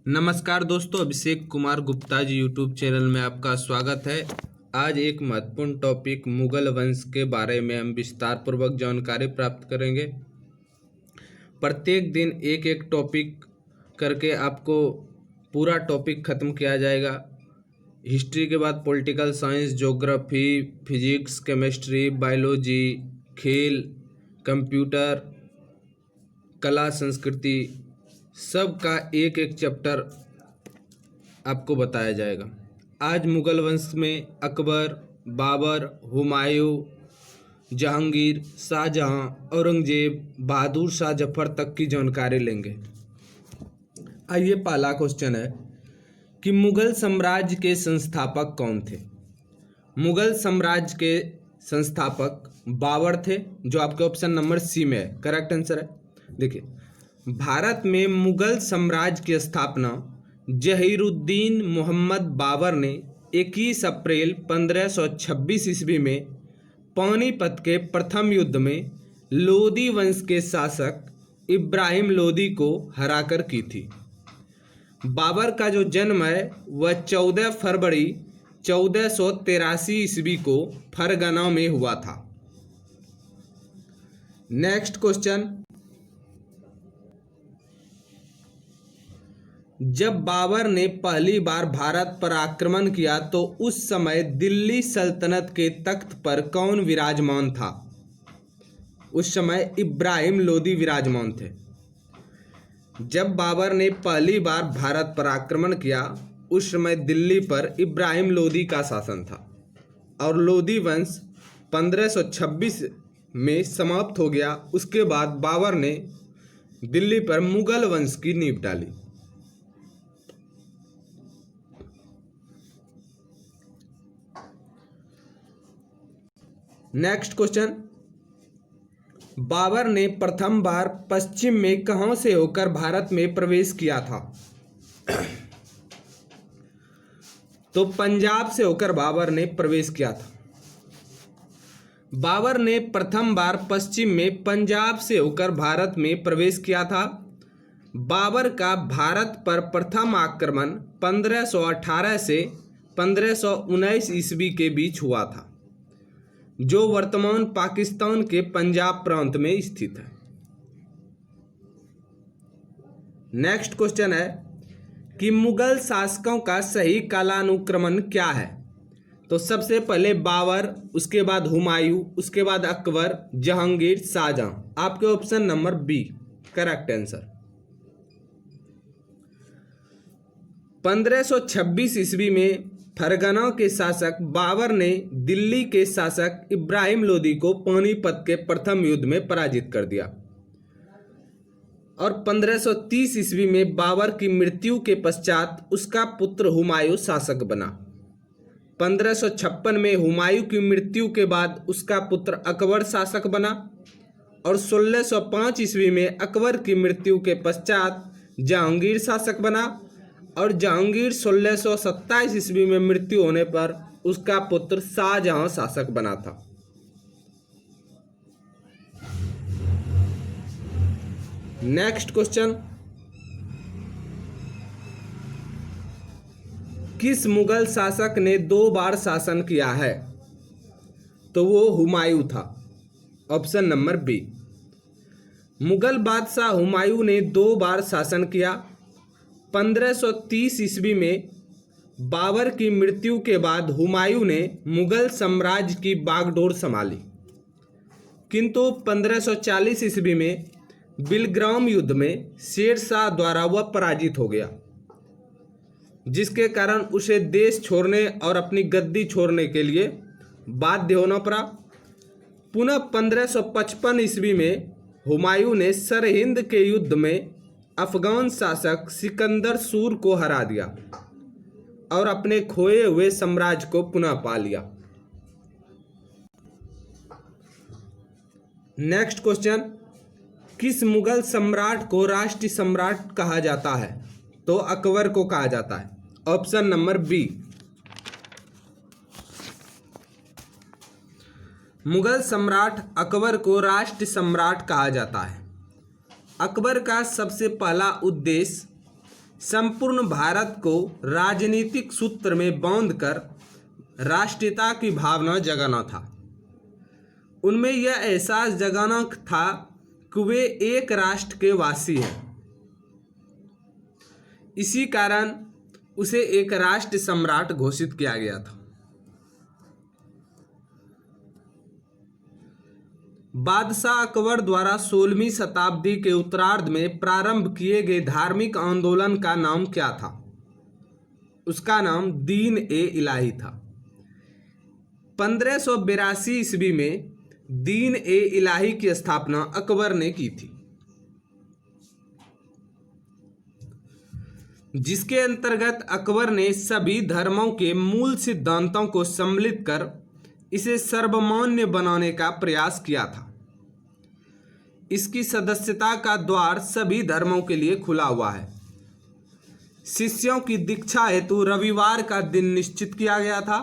नमस्कार दोस्तों, Abhishek Kumar Gupta ji YouTube channel में आपका स्वागत है। आज एक महत्वपूर्ण टॉपिक मुगल वंश के बारे में हम विस्तार पूर्वक जानकारी प्राप्त करेंगे। प्रत्येक दिन एक एक टॉपिक करके आपको पूरा टॉपिक ख़त्म किया जाएगा। हिस्ट्री के बाद political science, geography, physics, chemistry, biology, खेल, कंप्यूटर, कला, संस्कृति, सब का एक एक चैप्टर आपको बताया जाएगा। आज मुगल वंश में अकबर, बाबर, हुमायूं, जहांगीर, शाहजहां, औरंगजेब, बहादुर शाह जफर तक की जानकारी लेंगे। आइए, पहला क्वेश्चन है कि मुगल साम्राज्य के संस्थापक कौन थे। मुगल साम्राज्य के संस्थापक बाबर थे, जो आपके ऑप्शन नंबर सी में है, करेक्ट आंसर है। देखिए, भारत में मुगल साम्राज्य की स्थापना जहीरुद्दीन मोहम्मद बाबर ने 21 अप्रैल 1526 ईस्वी में पानीपत के प्रथम युद्ध में लोदी वंश के शासक इब्राहिम लोदी को हराकर की थी। बाबर का जो जन्म है वह 14 फरवरी 1483 ईस्वी को फरगना में हुआ था। नेक्स्ट क्वेश्चन, जब बाबर ने पहली बार भारत पर आक्रमण किया तो उस समय दिल्ली सल्तनत के तख्त पर कौन विराजमान था। उस समय इब्राहिम लोदी विराजमान थे। जब बाबर ने पहली बार भारत पर आक्रमण किया उस समय दिल्ली पर इब्राहिम लोदी का शासन था और लोदी वंश 1526 में समाप्त हो गया। उसके बाद बाबर ने दिल्ली पर मुगल वंश की नींव डाली। नेक्स्ट क्वेश्चन, बाबर ने प्रथम बार पश्चिम में कहां से होकर भारत में प्रवेश किया था। तो पंजाब से होकर बाबर ने प्रवेश किया था। बाबर ने प्रथम बार पश्चिम में पंजाब से होकर भारत में प्रवेश किया था। बाबर का भारत पर प्रथम आक्रमण 1518 से 1519 ईस्वी के बीच हुआ था, जो वर्तमान पाकिस्तान के पंजाब प्रांत में स्थित है। नेक्स्ट क्वेश्चन है कि मुगल शासकों का सही कालानुक्रमण क्या है। तो सबसे पहले बाबर, उसके बाद हुमायूं, उसके बाद अकबर, जहांगीर, शाहजहां। आपके option number B correct answer. 1526 ईस्वी में फरगना के शासक बाबर ने दिल्ली के शासक इब्राहिम लोदी को पानीपत के प्रथम युद्ध में पराजित कर दिया और 1530 ईस्वी में बाबर की मृत्यु के पश्चात उसका पुत्र हुमायूं शासक बना। 1556 में हुमायूं की मृत्यु के बाद उसका पुत्र अकबर शासक बना और 1605 ईस्वी में अकबर की मृत्यु के पश्चात जहांगीर शासक बना और जहांगीर 1627 ईस्वी में मृत्यु होने पर उसका पुत्र शाहजहां शासक बना था। नेक्स्ट क्वेश्चन, किस मुगल शासक ने 2 बार शासन किया है। तो वो हुमायूं था, ऑप्शन नंबर बी। मुगल बादशाह हुमायूं ने 2 बार शासन किया। 1530 ईस्वी में बाबर की मृत्यु के बाद हुमायूं ने मुगल साम्राज्य की बागडोर संभाली, किंतु 1540 ईस्वी में बिलग्राम युद्ध में शेर शाह द्वारा वह पराजित हो गया, जिसके कारण उसे देश छोड़ने और अपनी गद्दी छोड़ने के लिए बाध्य होना पड़ा। पुनः 1555 ईस्वी में हुमायूं ने सरहिंद के युद्ध में अफगान शासक सिकंदर सूर को हरा दिया और अपने खोए हुए साम्राज्य को पुनः पा लिया। नेक्स्ट क्वेश्चन, किस मुगल सम्राट को राष्ट्रीय सम्राट कहा जाता है। तो अकबर को कहा जाता है, ऑप्शन नंबर बी। मुगल सम्राट अकबर को राष्ट्रीय सम्राट कहा जाता है। अकबर का सबसे पहला उद्देश्य संपूर्ण भारत को राजनीतिक सूत्र में बांधकर राष्ट्रीयता की भावना जगाना था। उनमें यह एहसास जगाना था कि वे एक राष्ट्र के वासी हैं। इसी कारण उसे एक राष्ट्र सम्राट घोषित किया गया था। बादशाह अकबर द्वारा 16वीं शताब्दी के उत्तरार्ध में प्रारंभ किए गए धार्मिक आंदोलन का नाम क्या था? उसका नाम दीन-ए-इलाही था। 1582 ईस्वी में दीन-ए-इलाही की स्थापना अकबर ने की थी, जिसके अंतर्गत अकबर ने सभी धर्मों के मूल सिद्धांतों को सम्मिलित कर इसे सर्वमान्य बनाने का प्रयास किया था। इसकी सदस्यता का द्वार सभी धर्मों के लिए खुला हुआ है। शिष्यों की दीक्षा हेतु रविवार का दिन निश्चित किया गया था।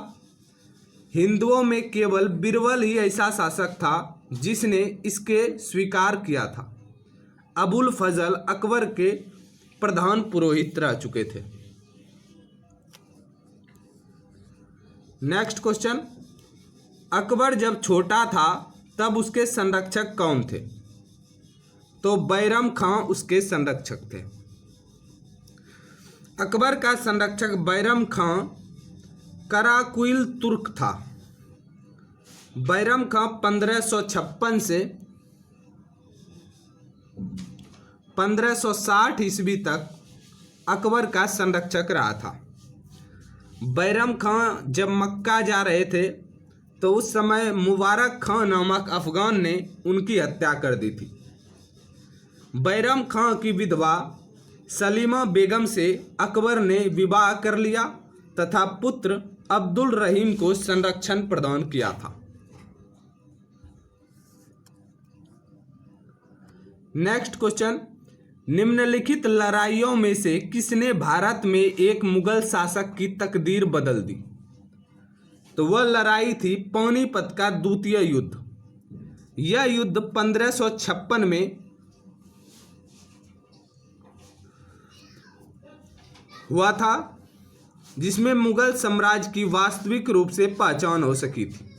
हिंदुओं में केवल बीरबल ही ऐसा शासक था जिसने इसके स्वीकार किया था। अबुल फजल अकबर के प्रधान पुरोहित रह चुके थे। नेक्स्ट क्वेश्चन, अकबर जब छोटा था तब उसके संरक्षक कौन थे? तो बैरम खां उसके संरक्षक थे। अकबर का संरक्षक बैरम खां कराकुइल तुर्क था। बैरम खां 1556 से 1560 ईस्वी तक अकबर का संरक्षक रहा था। बैरम खां जब मक्का जा रहे थे तो उस समय मुबारक खां नामक अफगान ने उनकी हत्या कर दी थी। बैरम खां की विधवा सलीमा बेगम से अकबर ने विवाह कर लिया तथा पुत्र अब्दुल रहीम को संरक्षण प्रदान किया था। नेक्स्ट क्वेश्चन, निम्नलिखित लड़ाइयों में से किसने भारत में एक मुगल शासक की तकदीर बदल दी? तो वह लड़ाई थी पानीपत का द्वितीय युद्ध। यह युद्ध 1556 में हुआ था, जिसमें मुगल साम्राज्य की वास्तविक रूप से पहचान हो सकी थी।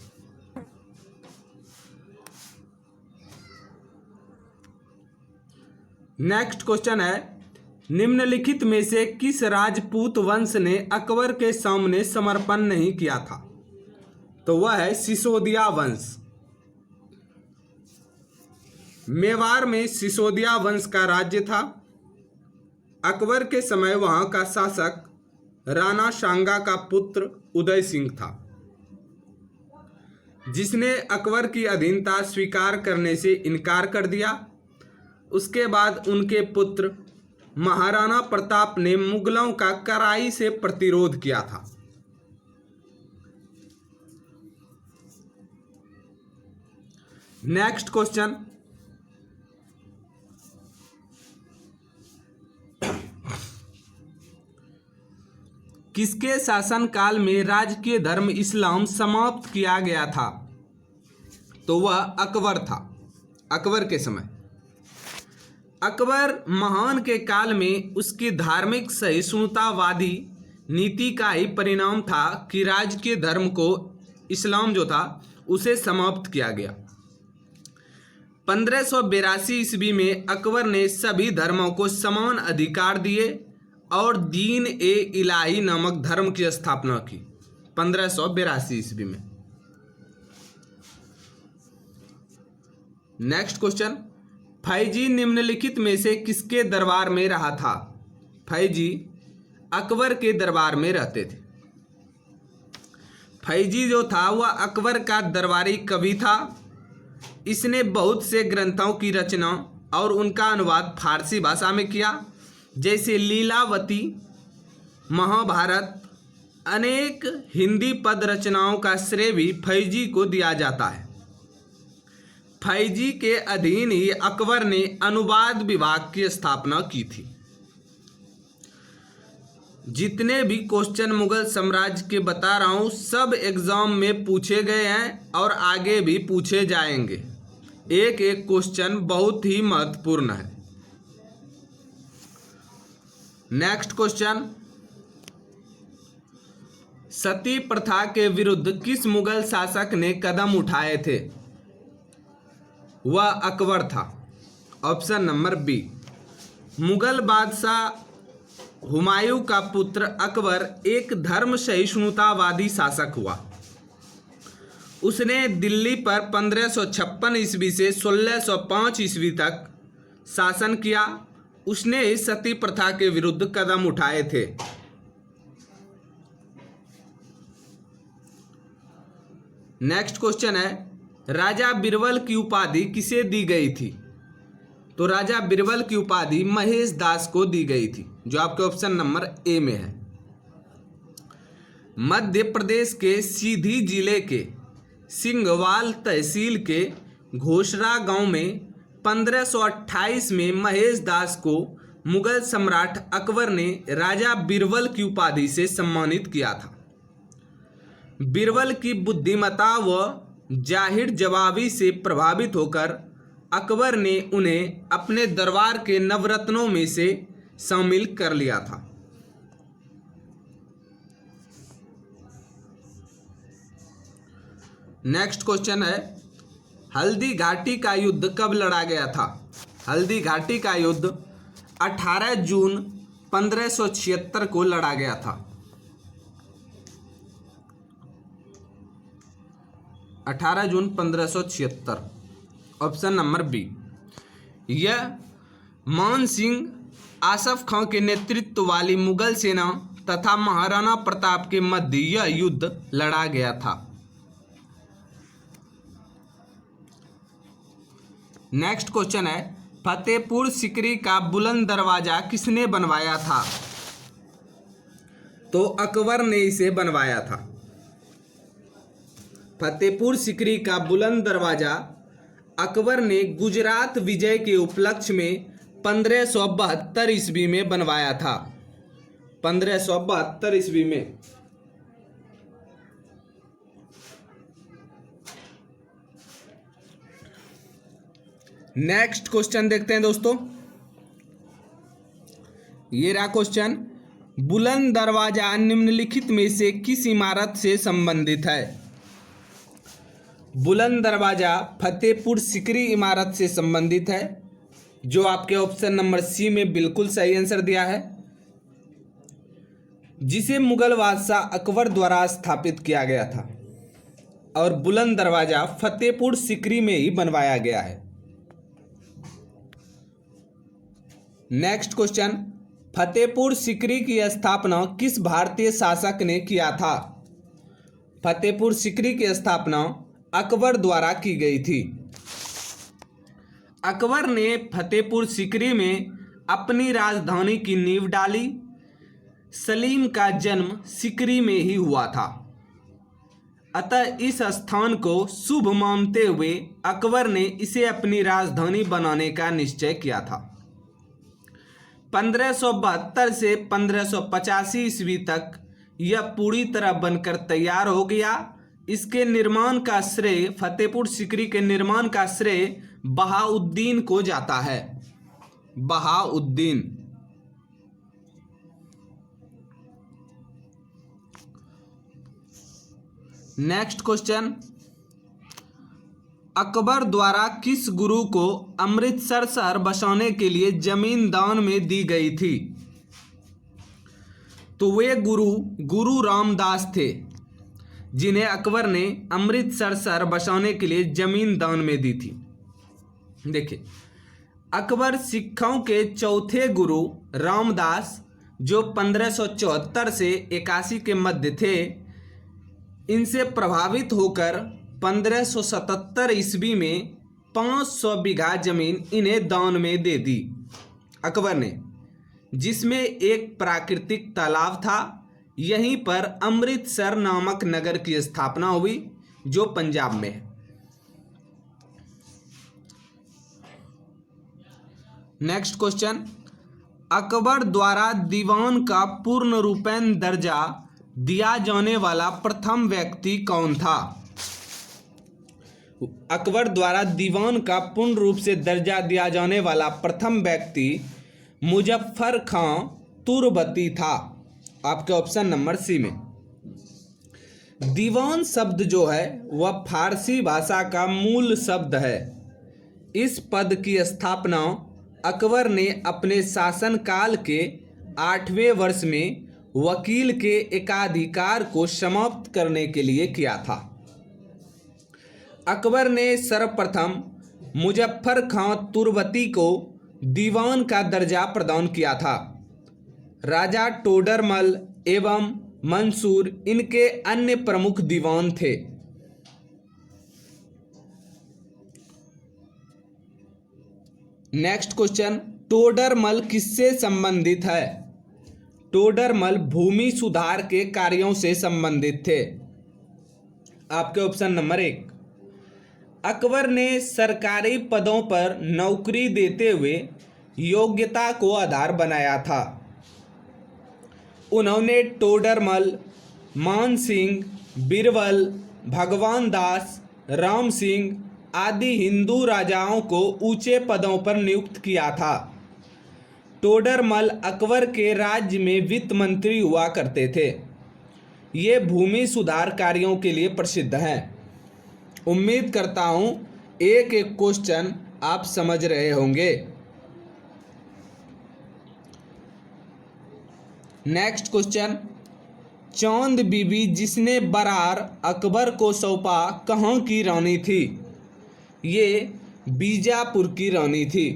नेक्स्ट क्वेश्चन है, निम्नलिखित में से किस राजपूत वंश ने अकबर के सामने समर्पण नहीं किया था? तो वह है सिसोदिया वंश। मेवाड़ में सिसोदिया वंश का राज्य था। अकबर के समय वहां का शासक राणा सांगा का पुत्र उदय सिंह था, जिसने अकबर की अधीनता स्वीकार करने से इनकार कर दिया। उसके बाद उनके पुत्र महाराणा प्रताप ने मुगलों का कड़ाई से प्रतिरोध किया था। नेक्स्ट क्वेश्चन, किसके शासनकाल में राजकीय धर्म इस्लाम समाप्त किया गया था? तो वह अकबर था। अकबर के समय अकबर महान के काल में उसकी धार्मिक सहिष्णुतावादी नीति का ही परिणाम था कि राजकीय धर्म को इस्लाम जो था उसे समाप्त किया गया। 1582 ईस्वी में अकबर ने सभी धर्मों को समान अधिकार दिए और दीन-ए-इलाही नामक धर्म की स्थापना की 1582 ईस्वी में। नेक्स्ट क्वेश्चन, फैजी निम्नलिखित में से किसके दरबार में रहा था? फैजी अकबर के दरबार में रहते थे। फैजी जो था वह अकबर का दरबारी कवि था। इसने बहुत से ग्रंथों की रचना और उनका अनुवाद फारसी भाषा में किया, जैसे लीलावती, महाभारत। अनेक हिंदी पद रचनाओं का श्रेय भी फैजी को दिया जाता है। फैजी के अधीन ही अकबर ने अनुवाद विभाग की स्थापना की थी। जितने भी क्वेश्चन मुगल साम्राज्य के बता रहा हूँ सब एग्जाम में पूछे गए हैं और आगे भी पूछे जाएंगे। एक एक क्वेश्चन बहुत ही महत्वपूर्ण है। नेक्स्ट क्वेश्चन, सती प्रथा के विरुद्ध किस मुगल शासक ने कदम उठाए थे? वह अकबर था। Option number B. मुगल बादशाह हुमायूं का पुत्र अकबर एक धर्म सहिष्णुतावादी शासक हुआ। उसने दिल्ली पर 1556 ईस्वी से 1605 ईस्वी तक शासन किया। उसने सती प्रथा के विरुद्ध कदम उठाए थे। नेक्स्ट क्वेश्चन है, राजा बीरबल की उपाधि किसे दी गई थी? तो राजा बीरबल की उपाधि महेश दास को दी गई थी, जो आपके ऑप्शन नंबर ए में है। मध्य प्रदेश के सीधी जिले के सिंगवाल तहसील के घोषरा गांव में 1528 में महेश दास को मुगल सम्राट अकबर ने राजा बीरबल की उपाधि से सम्मानित किया था। बीरबल की बुद्धिमत्ता व जाहिर जवाबी से प्रभावित होकर अकबर ने उन्हें अपने दरबार के नवरत्नों में से शामिल कर लिया था। नेक्स्ट क्वेश्चन है, हल्दी घाटी का युद्ध कब लड़ा गया था? हल्दी घाटी का युद्ध 18 जून 1576 को लड़ा गया था। 18 जून 1576, ऑप्शन नंबर बी। यह मान सिंह आसफ खां के नेतृत्व वाली मुगल सेना तथा महाराणा प्रताप के मध्य यह युद्ध लड़ा गया था। नेक्स्ट क्वेश्चन है, फतेहपुर सीकरी का बुलंद दरवाजा किसने बनवाया था? तो अकबर ने इसे बनवाया था। फतेहपुर सीकरी का बुलंद दरवाजा अकबर ने गुजरात विजय के उपलक्ष्य में 1572 ईस्वी में बनवाया था। 1572 ईस्वी में। नेक्स्ट क्वेश्चन देखते हैं दोस्तों। ये रहा क्वेश्चन, बुलंद दरवाजा निम्नलिखित में से किस इमारत से संबंधित है? बुलंद दरवाजा फतेहपुर सीकरी इमारत से संबंधित है, जो आपके ऑप्शन नंबर सी में बिल्कुल सही आंसर दिया है, जिसे मुगल बादशाह अकबर द्वारा स्थापित किया गया था। और बुलंद दरवाजा फतेहपुर सीकरी में ही बनवाया गया है। नेक्स्ट क्वेश्चन, फतेहपुर सीकरी की स्थापना किस भारतीय शासक ने किया था? फतेहपुर सीकरी की स्थापना अकबर द्वारा की गई थी। अकबर ने फतेहपुर सीकरी में अपनी राजधानी की नींव डाली। सलीम का जन्म सीकरी में ही हुआ था, अतः इस स्थान को शुभ मानते हुए अकबर ने इसे अपनी राजधानी बनाने का निश्चय किया था। 1572 से 1585 ईस्वी तक यह पूरी तरह बनकर तैयार हो गया। इसके निर्माण का श्रेय, फतेहपुर सीकरी के निर्माण का श्रेय बहाउद्दीन को जाता है। बहाउद्दीन। नेक्स्ट क्वेश्चन, अकबर द्वारा किस गुरु को अमृतसर शहर बसाने के लिए जमीन दान में दी गई थी? तो वे गुरु रामदास थे, जिन्हें अकबर ने अमृतसर शहर बसाने के लिए जमीन दान में दी थी। देखिए, अकबर सिखों के चौथे गुरु रामदास, जो 1574 से 81 के मध्य थे, इनसे प्रभावित होकर 1577 ईस्वी में 500 बीघा जमीन इन्हें दान में दे दी अकबर ने, जिसमें एक प्राकृतिक तालाब था। यहीं पर अमृतसर नामक नगर की स्थापना हुई, जो पंजाब में है। नेक्स्ट क्वेश्चन, अकबर द्वारा दीवान का पूर्ण रूपेण दर्जा दिया जाने वाला प्रथम व्यक्ति कौन था? अकबर द्वारा दीवान का पूर्ण रूप से दर्जा दिया जाने वाला प्रथम व्यक्ति मुजफ्फर खां तुर्बती था। आपके ऑप्शन नंबर सी में। दीवान शब्द जो है वह फारसी भाषा का मूल शब्द है। इस पद की स्थापना अकबर ने अपने शासनकाल के 8वें वर्ष में वकील के एकाधिकार को समाप्त करने के लिए किया था। अकबर ने सर्वप्रथम मुजफ्फर खां तुर्बती को दीवान का दर्जा प्रदान किया था। राजा टोडरमल एवं मंसूर इनके अन्य प्रमुख दीवान थे। नेक्स्ट क्वेश्चन, टोडरमल किससे संबंधित है? टोडरमल भूमि सुधार के कार्यों से संबंधित थे। आपके ऑप्शन नंबर 1। अकबर ने सरकारी पदों पर नौकरी देते हुए योग्यता को आधार बनाया था। उन्होंने टोडरमल, मान सिंह, बीरबल, भगवान दास, राम सिंह आदि हिंदू राजाओं को ऊंचे पदों पर नियुक्त किया था। टोडरमल अकबर के राज्य में वित्त मंत्री हुआ करते थे। ये भूमि सुधार कार्यों के लिए प्रसिद्ध हैं। उम्मीद करता हूं एक एक क्वेश्चन आप समझ रहे होंगे। नेक्स्ट क्वेश्चन, चांद बीबी जिसने बरार अकबर को सौंपा कहाँ की रानी थी? ये बीजापुर की रानी थी।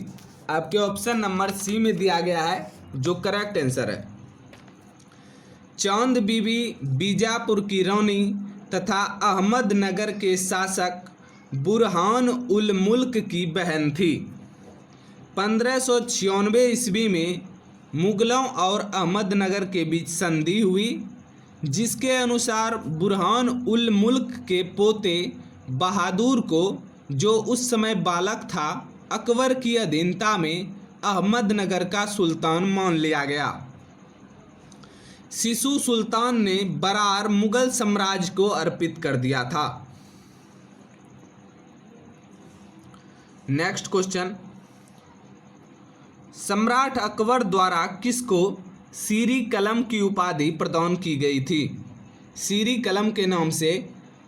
आपके ऑप्शन नंबर सी में दिया गया है जो करेक्ट आंसर है। चांद बीबी बीजापुर की रानी तथा अहमदनगर के शासक बुरहान उल मुल्क की बहन थी। 1596 ईस्वी में मुगलों और अहमदनगर के बीच संधि हुई, जिसके अनुसार बुरहान उल मुल्क के पोते बहादुर को, जो उस समय बालक था, अकबर की अधीनता में अहमदनगर का सुल्तान मान लिया गया। शिशु सुल्तान ने बरार मुगल साम्राज्य को अर्पित कर दिया था। नेक्स्ट क्वेश्चन, सम्राट अकबर द्वारा किसको सीरी कलम की उपाधि प्रदान की गई थी? सीरी कलम के नाम से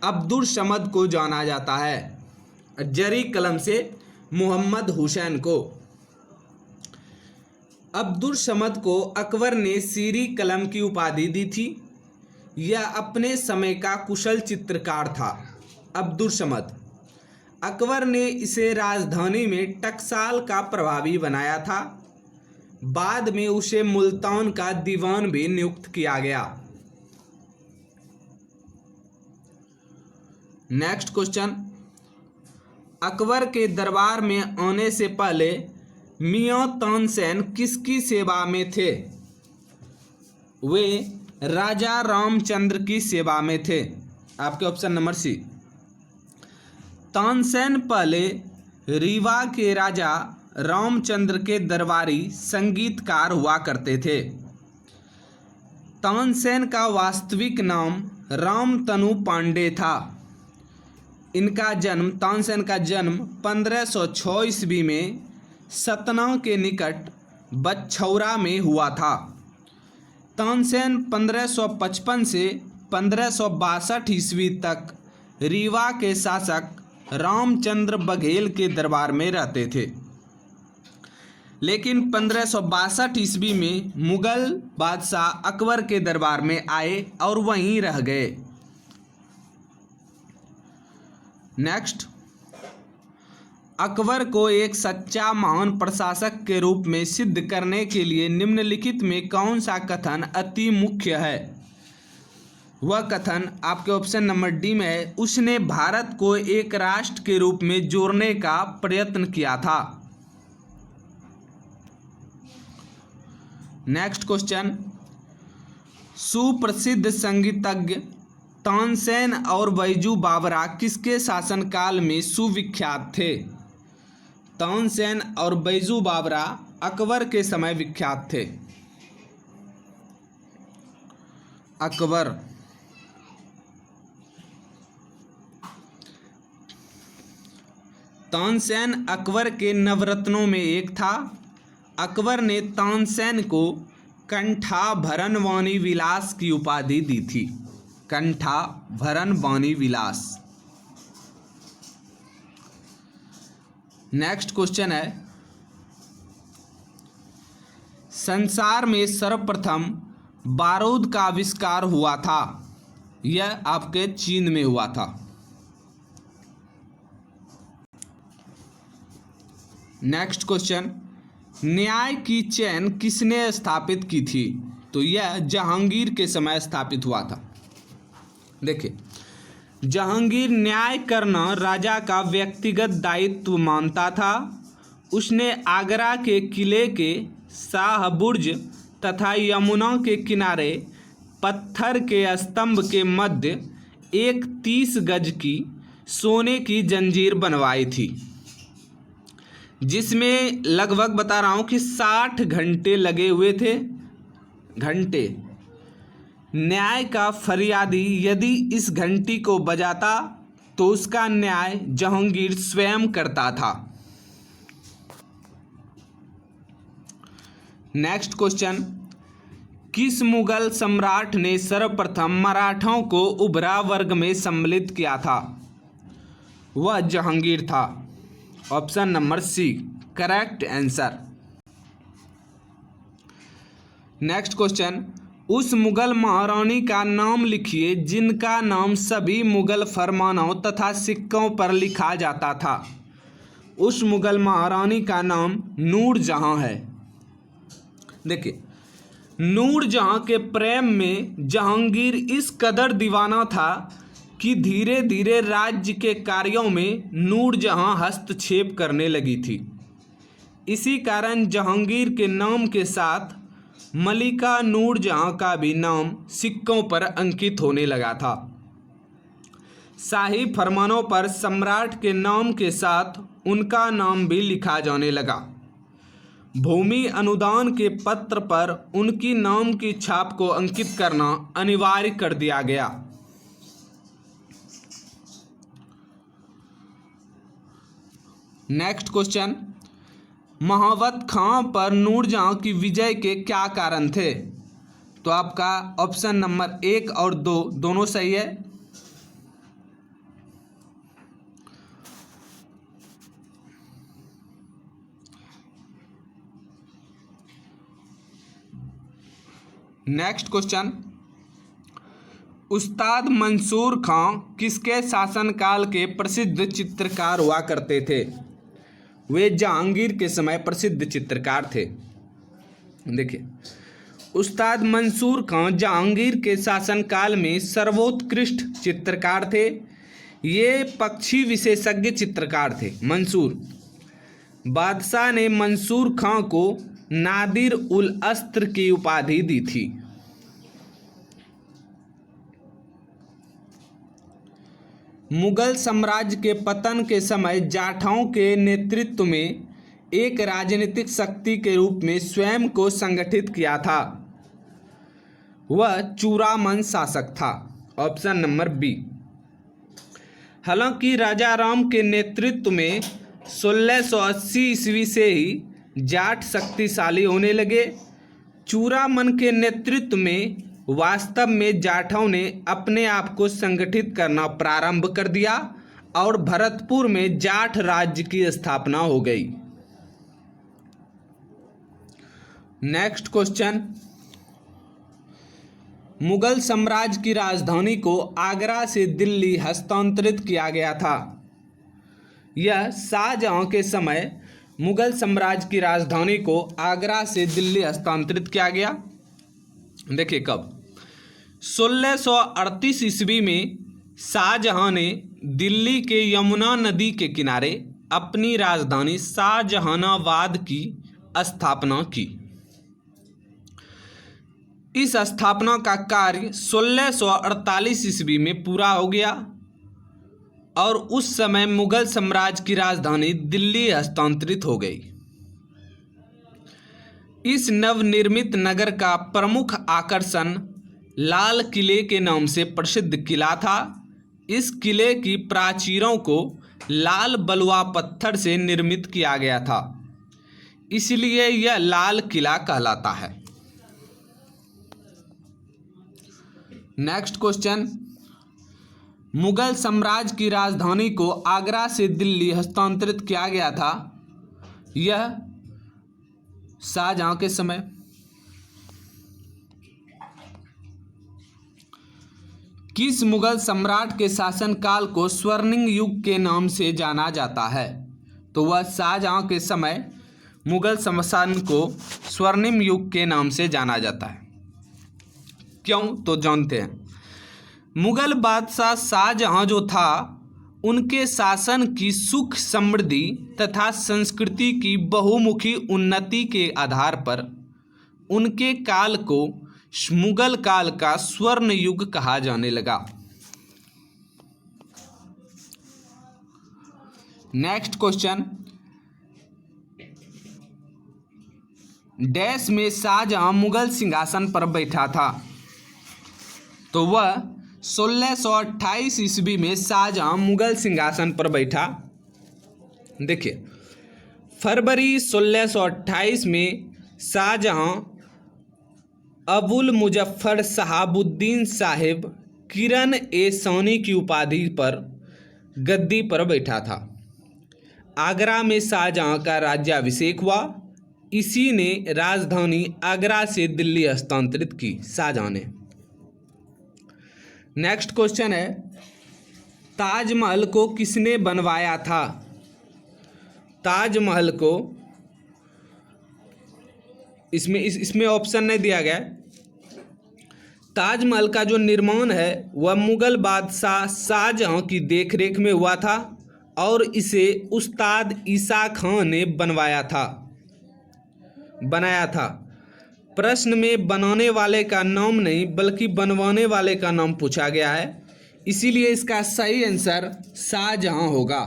अब्दुल समद को जाना जाता है। जरी कलम से मोहम्मद हुसैन को। अब्दुल समद को अकबर ने सीरी कलम की उपाधि दी थी। यह अपने समय का कुशल चित्रकार था। अब्दुल समद, अकबर ने इसे राजधानी में टकसाल का प्रभावी बनाया था। बाद में उसे मुल्तान का दीवान भी नियुक्त किया गया। नेक्स्ट क्वेश्चन, अकबर के दरबार में आने से पहले मियां तानसेन किसकी सेवा में थे? वे राजा रामचंद्र की सेवा में थे। आपके ऑप्शन नंबर सी। तानसेन पहले रीवा के राजा रामचंद्र के दरबारी संगीतकार हुआ करते थे। तानसेन का वास्तविक नाम रामतनु पांडे था। तानसेन का जन्म 1506 ईस्वी में सतना के निकट बछौरा में हुआ था। तानसेन 1555 से 1562 ईस्वी तक रीवा के शासक रामचंद्र बघेल के दरबार में रहते थे, लेकिन 1562 ईस्वी में मुगल बादशाह अकबर के दरबार में आए और वहीं रह गए। नेक्स्ट, अकबर को एक सच्चा महान प्रशासक के रूप में सिद्ध करने के लिए निम्नलिखित में कौन सा कथन अति मुख्य है? वह कथन आपके ऑप्शन नंबर डी में है, उसने भारत को एक राष्ट्र के रूप में जोड़ने का प्रयत्न किया था। नेक्स्ट क्वेश्चन, सुप्रसिद्ध संगीतज्ञ तानसेन और बैजू बावरा किसके शासनकाल में सुविख्यात थे? तानसेन और बैजू बावरा अकबर के समय विख्यात थे। अकबर, तानसेन अकबर के नवरत्नों में एक था। अकबर ने तानसेन को कंठाभरण वाणी विलास की उपाधि दी थी? कंठाभरण वाणी विलास। नेक्स्ट क्वेश्चन है, संसार में सर्वप्रथम बारूद का आविष्कार हुआ था? यह आपके चीन में हुआ था। नेक्स्ट क्वेश्चन, न्याय की चैन किसने स्थापित की थी? तो यह जहांगीर के समय स्थापित हुआ था। देखिए, जहांगीर न्याय करना राजा का व्यक्तिगत दायित्व मानता था। उसने आगरा के किले के शाह बुर्ज तथा यमुना के किनारे पत्थर के स्तंभ के मध्य एक 30 गज की सोने की जंजीर बनवाई थी, जिसमें लगभग बता रहा हूँ कि 60 घंटे लगे हुए थे। घंटे। न्याय का फरियादी यदि इस घंटी को बजाता तो उसका न्याय जहांगीर स्वयं करता था। नेक्स्ट क्वेश्चन, किस मुगल सम्राट ने सर्वप्रथम मराठों को उभरा वर्ग में सम्मिलित किया था? वह जहांगीर था। Option number C correct answer. Next question, उस मुगल महारानी का नाम लिखिए जिनका नाम सभी मुगल फरमानों तथा सिक्कों पर लिखा जाता था। उस मुगल महारानी का नाम नूरजहां है। देखिए, नूरजहां के प्रेम में जहांगीर इस कदर दीवाना था कि धीरे धीरे राज्य के कार्यों में नूरजहां हस्तक्षेप करने लगी थी। इसी कारण जहांगीर के नाम के साथ मलिका नूरजहां का भी नाम सिक्कों पर अंकित होने लगा था। शाही फरमानों पर सम्राट के नाम के साथ उनका नाम भी लिखा जाने लगा। भूमि अनुदान के पत्र पर उनकी नाम की छाप को अंकित करना अनिवार्य कर दिया गया। नेक्स्ट क्वेश्चन, महावत खां पर नूरजहां की विजय के क्या कारण थे? तो आपका ऑप्शन नंबर 1 और 2 दोनों सही है। नेक्स्ट क्वेश्चन, उस्ताद मंसूर खां किसके शासनकाल के प्रसिद्ध चित्रकार हुआ करते थे? वे जहांगीर के समय प्रसिद्ध चित्रकार थे। देखिए, उस्ताद मंसूर खां जहांगीर के शासनकाल में सर्वोत्कृष्ट चित्रकार थे। ये पक्षी विशेषज्ञ चित्रकार थे। मंसूर बादशाह ने मंसूर खां को नादिर उल अस्त्र की उपाधि दी थी। मुगल साम्राज्य के पतन के समय जाटों के नेतृत्व में एक राजनीतिक शक्ति के रूप में स्वयं को संगठित किया था। वह चूड़ामन शासक था। Option number B. हालांकि राजा राम के नेतृत्व में 1680 ईस्वी से ही जाट शक्तिशाली होने लगे। चूड़ामन के नेतृत्व में वास्तव में जाटों ने अपने आप को संगठित करना प्रारंभ कर दिया और भरतपुर में जाट राज्य की स्थापना हो गई। नेक्स्ट क्वेश्चन, मुगल साम्राज्य की राजधानी को आगरा से दिल्ली हस्तांतरित किया गया था। यह शाहजहां के समय मुगल साम्राज्य की राजधानी को आगरा से दिल्ली हस्तांतरित किया गया। देखिए कब, 1638 ईस्वी में शाहजहां ने दिल्ली के यमुना नदी के किनारे अपनी राजधानी शाहजहानाबाद की स्थापना की। इस स्थापना का कार्य 1648 ईस्वी में पूरा हो गया और उस समय मुगल साम्राज्य की राजधानी दिल्ली हस्तांतरित हो गई। इस नवनिर्मित नगर का प्रमुख आकर्षण लाल किले के नाम से प्रसिद्ध किला था। इस किले की प्राचीरों को लाल बलुआ पत्थर से निर्मित किया गया था, इसलिए यह लाल किला कहलाता है। नेक्स्ट क्वेश्चन, मुगल साम्राज्य की राजधानी को आगरा से दिल्ली हस्तांतरित किया गया था, यह शाहजहां के समय। किस मुगल सम्राट के शासनकाल को स्वर्णिम युग के नाम से जाना जाता है? तो वह शाहजहां के समय मुगल शासन को स्वर्णिम युग के नाम से जाना जाता है। क्यों? तो जानते हैं। मुगल बादशाह शाहजहां जो था, उनके शासन की सुख समृद्धि तथा संस्कृति की बहुमुखी उन्नति के आधार पर उनके काल को मुगल काल का स्वर्ण युग कहा जाने लगा। नेक्स्ट क्वेश्चन, डैश में शाहजहां मुगल सिंहासन पर बैठा था? तो वह 1628 ईस्वी में शाहजहां मुगल सिंहासन पर बैठा। देखिए, फरवरी 1628 में शाहजहां अबुल मुजफ्फर शहाबुद्दीन साहिब किरण ए सानी की उपाधि पर गद्दी पर बैठा था। आगरा में शाहजहां का राज्याभिषेक हुआ। इसी ने राजधानी आगरा से दिल्ली हस्तांतरित की, शाहजहां ने। नेक्स्ट क्वेश्चन है, ताजमहल को किसने बनवाया था? ताजमहल को इसमें ऑप्शन नहीं दिया गया। ताजमहल का जो निर्माण है वह मुगल बादशाह शाहजहां की देखरेख में हुआ था और इसे उस्ताद ईसा खां ने बनाया था। प्रश्न में बनाने वाले का नाम नहीं बल्कि बनवाने वाले का नाम पूछा गया है, इसीलिए इसका सही आंसर शाहजहां होगा।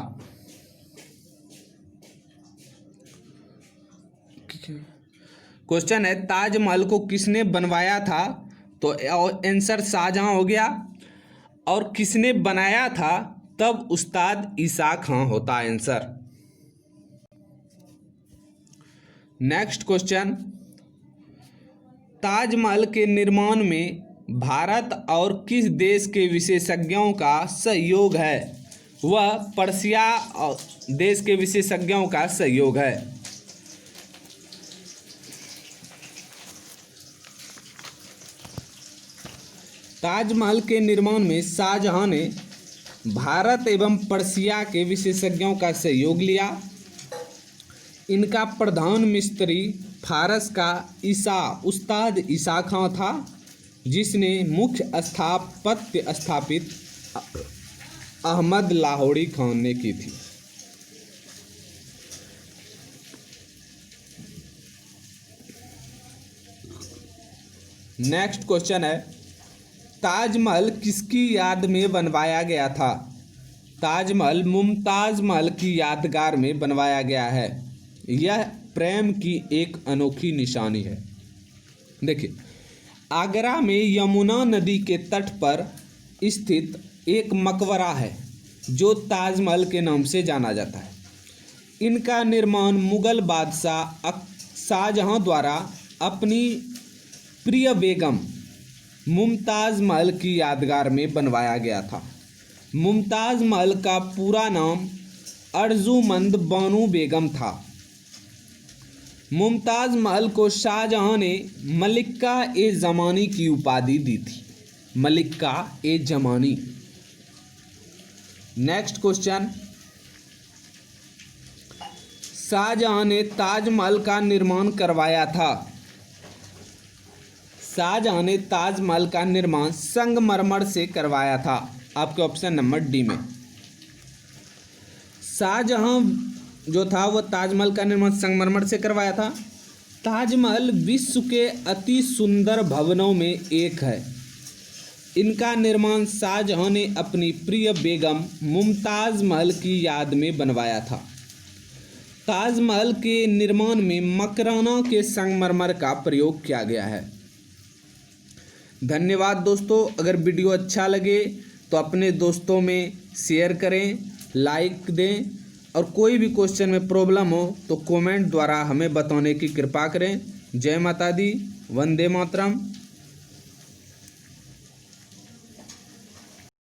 क्वेश्चन है, ताजमहल को किसने बनवाया था? तो आंसर शाहजहां हो गया, और किसने बनाया था? तब उस्ताद ईसा खां होता आंसर। नेक्स्ट क्वेश्चन, ताजमहल के निर्माण में भारत और किस देश के विशेषज्ञों का सहयोग है? वह पर्शिया देश के विशेषज्ञों का सहयोग है। ताजमहल के निर्माण में शाहजहां ने भारत एवं पर्शिया के विशेषज्ञों का सहयोग लिया। इनका प्रधान मिस्त्री फारस का उस्ताद ईसा खां था, जिसने मुख्य स्थापत्य स्थापित अहमद लाहौरी खान ने की थी। नेक्स्ट क्वेश्चन है, ताजमहल किसकी याद में बनवाया गया था? ताजमहल मुमताज महल की यादगार में बनवाया गया है। यह प्रेम की एक अनोखी निशानी है। देखिए, आगरा में यमुना नदी के तट पर स्थित एक मकबरा है जो ताजमहल के नाम से जाना जाता है। इनका निर्माण मुगल बादशाह शाहजहां द्वारा अपनी प्रिय बेगम मुमताज़ महल की यादगार में बनवाया गया था। मुमताज़ महल का पूरा नाम अर्जुमंद बानो बेगम था। मुमताज़ महल को शाहजहां ने मलिका ए ज़मानी की उपाधि दी थी। मलिका ए ज़मानी। नेक्स्ट क्वेश्चन, शाहजहां ने ताजमहल का निर्माण करवाया था। शाहजहां ने ताजमहल का निर्माण संगमरमर से करवाया था। आपके ऑप्शन नंबर डी में। शाहजहां जो था वह ताजमहल का निर्माण संगमरमर से करवाया था। ताजमहल विश्व के अति सुंदर भवनों में एक है। इनका निर्माण शाहजहां ने अपनी प्रिय बेगम मुमताज़ महल की याद में बनवाया था। ताजमहल के निर्माण में मकराना के संगमरमर का प्रयोग किया गया है। धन्यवाद दोस्तों। अगर वीडियो अच्छा लगे तो अपने दोस्तों में शेयर करें, लाइक दें, और कोई भी क्वेश्चन में प्रॉब्लम हो तो कमेंट द्वारा हमें बताने की कृपा करें। जय माता दी, वंदे मातरम।